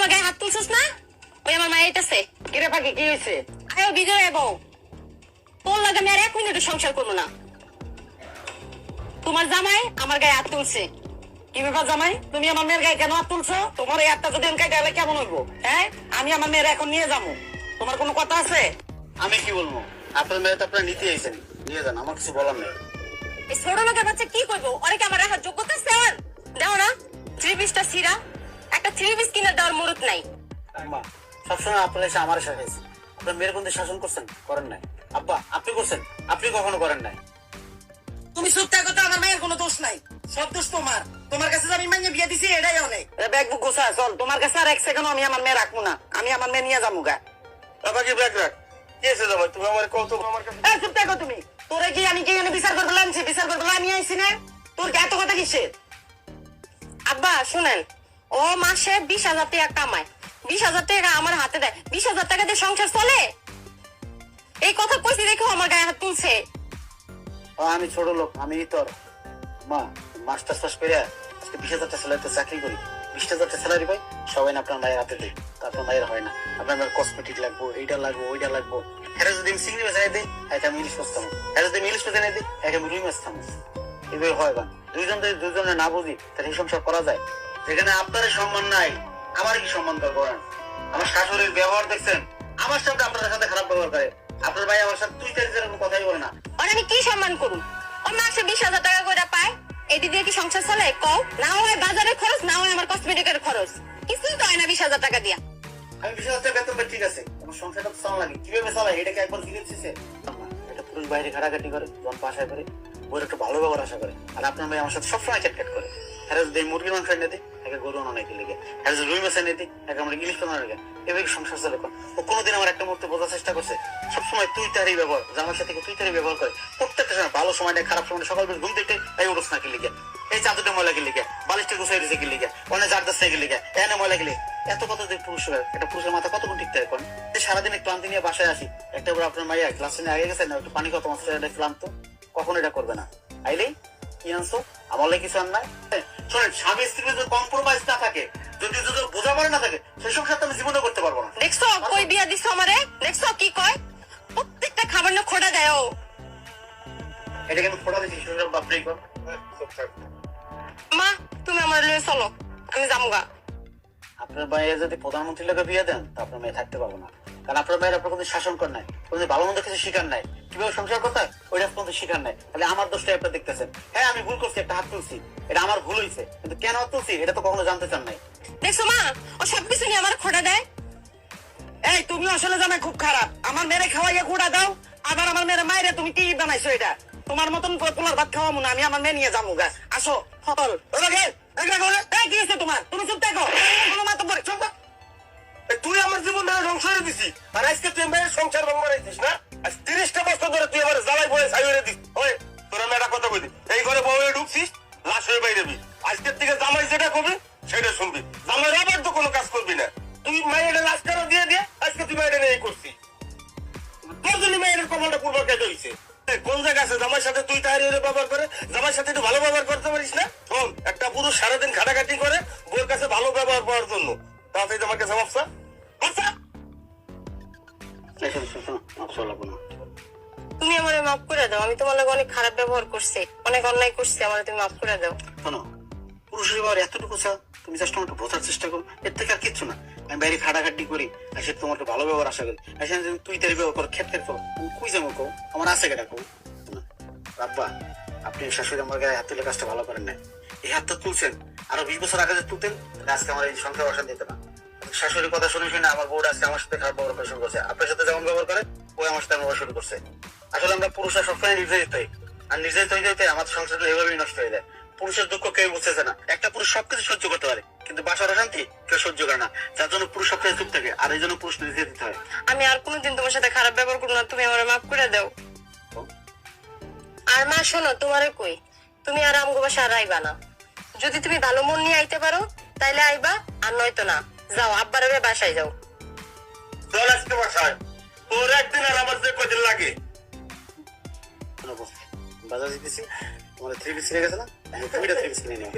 আমার গায়ে হাত তুলছিস না? ওই আমার মায়ের কাছে কিরে পাখি কি হয়েছে? আয়ো বিজয় বউ, তোর লাগে আমি আর 1 মিনিটও সংসার করবো না। তোমার জামাই আমার গায়ে হাত তুলছে। কি ব্যাপার জামাই, তুমি আমার মেয়ের গায়ে কেন হাত তুলছো? তোমার এই হাতটা যদি কাটে গেলে কেমন হইবো? হ্যাঁ, আমি আমার মেয়ের এখন নিয়ে যাবো, তোমার কোনো কথা আছে? আমি কি বলবো? আপনার মেয়ে তো আপনার নিতে আইছেন, নিয়ে যান, আমার কিছু বলার নেই। এই ছোট লোকের বাচ্চা কি করবো? ওরে কি আমার রাখার যোগ্যতা আছে? আর দাও না 3 পিসটা ছিঁড়া, একটা 3 পিস কিনে দেওয়ার মুরত নাই। আম্মা, সবসময় আপনার এসে আমার শাসাইছে। আপনার মেয়ের কোন শাসন করছেন? করেন নাই। আব্বা, আপনি করছেন? আপনি কখনো করেন নাই। তুমি চুপ থাকো তো, আমার মায়ের কোনো দোষ নাই, সব দোষ তোমার। তোমার কাছে যে আমি মাইনে বিয়ে দিছি এটাই অনেক। ব্যাগ বুক গোছা চল, তোমার কাছে আর 1 সেকেন্ড আমি আমার মেয়ে রাখবো না, আমি আমার মেয়ে নিয়ে যাবো গা। বাবা কি ব্যাগ রাখ, কি এসে যাবো? তুমি আমার কত আমার কাছে। চুপ থাকো তুমি, তোরে কি আমি কি এখানে বিচার করবো আনছি? বিচার করবো আমি আইছি না, তোর কি এত কথা কিসের? আব্বা শুনেন, ও মাসে 20,000 টাকা কামায়, 20,000 টাকা আমার হাতে দেয়, 20,000 টাকা দিয়ে সংসার চলে? এই কথা কইছি দেখো আমার গায়ে হাত তুলছে। আমি ছোট লোক, আমি তোর মা মাস্টার পাস করে আজকে 20,000 টাকা স্যালারিতে চাকরি করি। 20,000 টাকা স্যালারি পাই, সবাই না আপনার মায়ের হাতে দিই। আপনার মায়ের হয় না, আপনার মায়ের কসমেটিক লাগবো, এইটা লাগবো, ওইটা লাগবো। হ্যাঁ যদি আমি চিংড়ি মাছ এনে দিই, হ্যাঁ আমি ইলিশ মাছ খাবো। হ্যাঁ যদি আমি ইলিশ মাছ এনে দিই, হ্যাঁ আমি রুই মাছ খাবো। এভাবে হয় না, দুইজনে না বুঝি তাহলে এই সংসার করা যায়? যেখানে আপনার সম্মান নাই, আমার কি সম্মান করেন? আমার শাশুড়ির ব্যবহার দেখছেন, আমার সাথে আপনার সাথে খারাপ ব্যবহার করে। আপনার ভাই আমার সাথে তুই তারিখের কোনো কথাই বলে না। আর আমি কি সম্মান করুন? ও মাসে 20,000 টাকা করে পায়, এটি দিয়ে কি সংসার চলে? কও না হয় বাজারের খরচ, না হয় আমার কসমেটিকের খরচ, কিছুই তো হয় না 20,000 টাকা দিয়া। আমি 20,000 টাকা বেতন পাই, ঠিক আছে, আমার সংসারটা তো চালা লাগে। কিভাবে চালাই এটাকে একবার জিজ্ঞেস এটা পুরুষ বাইরে ঘাটাঘাটি করে, যখন বাসায় করে বইয়ের একটু ভালো ব্যবহার আশা করে। আর আপনার ভাই আমার সাথে সবসময় চ্যাটক্যাট করে। হ্যাঁ যদি মুরগির মাংস এনে দিই, একে গরু অনেকে লেগে। হ্যাঁ যদি রুই মাছ এনে দিই, একে আমরা ইলিশ পানা লেগে। এভাবে সংসার চলে। ও কোনোদিন আমার একটা মুহূর্তে বোঝার চেষ্টা করছে? সবসময় তুই তারই ব্যবহার, জামার সাথে তুই তারই ব্যবহার করে। প্রত্যেকটা সময় ভালো সময় নেই, খারাপ সময় সকাল ঘুম থেকে এই উঠোস না কি লিখে, এই চাদরটা ময়লা কি লিখে, বালিশটা গুছাই দিছে কি লিখে, অনেক জারদাস কি লিখে, এনে ময়লা কি লিখে। এত কথা যে পুরুষের, একটা পুরুষের মাথা কতক্ষণ ঠিক থাকে? এখন সারাদিন ক্লান্তি নিয়ে বাসায় আসি, একটা করে আপনার মাইয়া ক্লাসে নিয়ে আগে গেছে না, একটু পানি কত মাত্রা ক্লান্ত, কখন এটা করবে না? আইলেই কি আনছো? আমার লাগে কিছু আন নাই। শোনেন, স্বামী স্ত্রী যদি কম্প্রোমাইজ না থাকে, যদি বোঝাপড়া না থাকে, সেই সংসার তো আমি জীবনে করতে পারবো না। দেখছো কই বিয়া দিছো আমারে? দেখছো কি কয়? প্রত্যেকটা খাবার না খোটা দেয় ও। এটাকে আমি ফোটা দিচ্ছি, শুনে বাপরে কর। মা তুমি আমার লয়ে চলো, আমি যামুগা। আপনার ভাইয়া যদি প্রধানমন্ত্রীর লোকে বিয়ে দেন, তো আপনার মেয়ে থাকতে পারবো না। কারণ আপনার ভাইয়ের আপনার কোনো শাসন কর নাই, কোনো ভালো মন্দ কিছু শিকার নাই, কিভাবে সংসার করতে হয় ওইটা কোনো শিকার নাই। তাহলে আমার দোষটাই আপনার দেখতেছেন। হ্যাঁ আমি ভুল করছি, একটা হাত তুলছি, এটা আমার ভুল হয়েছে, কিন্তু কেন হাত তুলছি এটা তো কখনো জানতে চান নাই। দেখছো মা, ও সবকিছু নিয়ে আমার খোটা দেয়। এই তুমি আসলে জামাই খুব খারাপ, আমার মেরে খাওয়াইয়া কুড়া দাও, আবার আমার মেরে মায়েরে তুমি কি বানাইছো? এটা তোমার মতন পোলার ভাত খাওয়াবো না, আমি আমার মেয়ে নিয়ে যাবো গা। আসো ফল কি হয়েছে তোমার? তুমি চুপ থাকো, কোনো মাতো পরে চুপ। তুই আমার জীবন ধরে ধ্বংস করে দিছি, আর আজকে তুই মেয়ের সংসার ভঙ্গ করাইছিস না? আজ 30টা বছর ধরে তুই আমার জ্বালাই পড়ে ছাই হয়ে দিস। ওই তোর আমি একটা কথা বলি, এই ঘরে বউ হয়ে ঢুকছিস, লাশ হয়ে বাইরে যাবি। আজকের থেকে জামাই যেটা করবি সেটা শুনবি, জামাই আবার তো কোনো কাজ করবি না। তুই মায়ের লাশ কেন দিয়ে দিয়ে আজকে তুই মায়ের নিয়ে করছিস? তোর জন্য মায়ের কপালটা পূর্ব কেটে হয়েছে। কোন জায়গা আছে জামার সাথে তুই তাহারি ব্যবহার করে, জামার সাথে একটু ভালো ব্যবহার করতে পারিস না? শোন, একটা পুরুষ সারাদিন ঘাটাঘাটি করে বউর কাছে ভালো ব্যবহার পাওয়ার জন্য, তাতে আমার কাছে ভাবছা তুমি আমারে মাফ করে দাও, আমি তোমার লাগে অনেক খারাপ ব্যবহার করছি, অনেক অন্যায় করছি, আমারে তুমি মাফ করে দাও। শোনো, পুরুষের ব্যবহার এতটুকু চাও, তুমি জাস্ট আমাকে বোঝার চেষ্টা করো, এর থেকে আর কিচ্ছু না। আমি বাইরে খাটাখাটি করি, আর সে তোমার ভালো ব্যবহার আশা করি। আসলে তুই তার ব্যবহার করো, খেত খেত করো, আমি কুই যাবো কো, আমার আছে কেটা কো। বাবা, আপনি শাশুড়ি আমার গায়ে হাত তুলে কাজটা ভালো করেন না। এই হাতটা তুলছেন, আরো 20 বছর আগে যে তুলতেন, আজকে আমার এই সংসার অশান্তি দিতে না। শাশুড়ির কথা শুনে শুনে আমার বউটা আজকে আমার সাথে খারাপ ব্যবহার করা শুরু করছে। আপনার সাথে যেমন ব্যবহার করে, ওই আমার সাথে ব্যবহার শুরু করছে। আসলে আমরা পুরুষরা সবসময় নির্যাতিত হই, আর নির্যাতিত হয়ে যেতে আমাদের সংসারটা এভাবেই নষ্ট হয়ে যায়। পুরুষের দুঃখ কেউ বুঝতেছে না। একটা পুরুষ সবকিছু সহ্য করতে পারে, কিন্তু বাসার অশান্তি কেউ সহ্য করে না, যার জন্য পুরুষ সবকিছু চুপ থাকে, আর এই জন্য পুরুষ নির্যাতিত হয়। আমি আর কোনোদিন তোমার সাথে খারাপ ব্যবহার করবো না, তুমি আমারে মাফ করে দাও। আর মা শোনো, তোমারে কই, তুমি আর আমগো বাসা আর আইবা না। যদি তুমি ভালো মন নিয়ে আইতে পারো তাইলে আইবা, আর নয়তো না। যাও আব্বার বাসায় যাও। চল আজকে বাসায়, তোর একদিন আর আমার যে কদিন লাগে। বাজার দিতেছি, তোমার 3 পিস ছিঁড়ে গেছে না, 2টা 3 পিস কিনে নিও।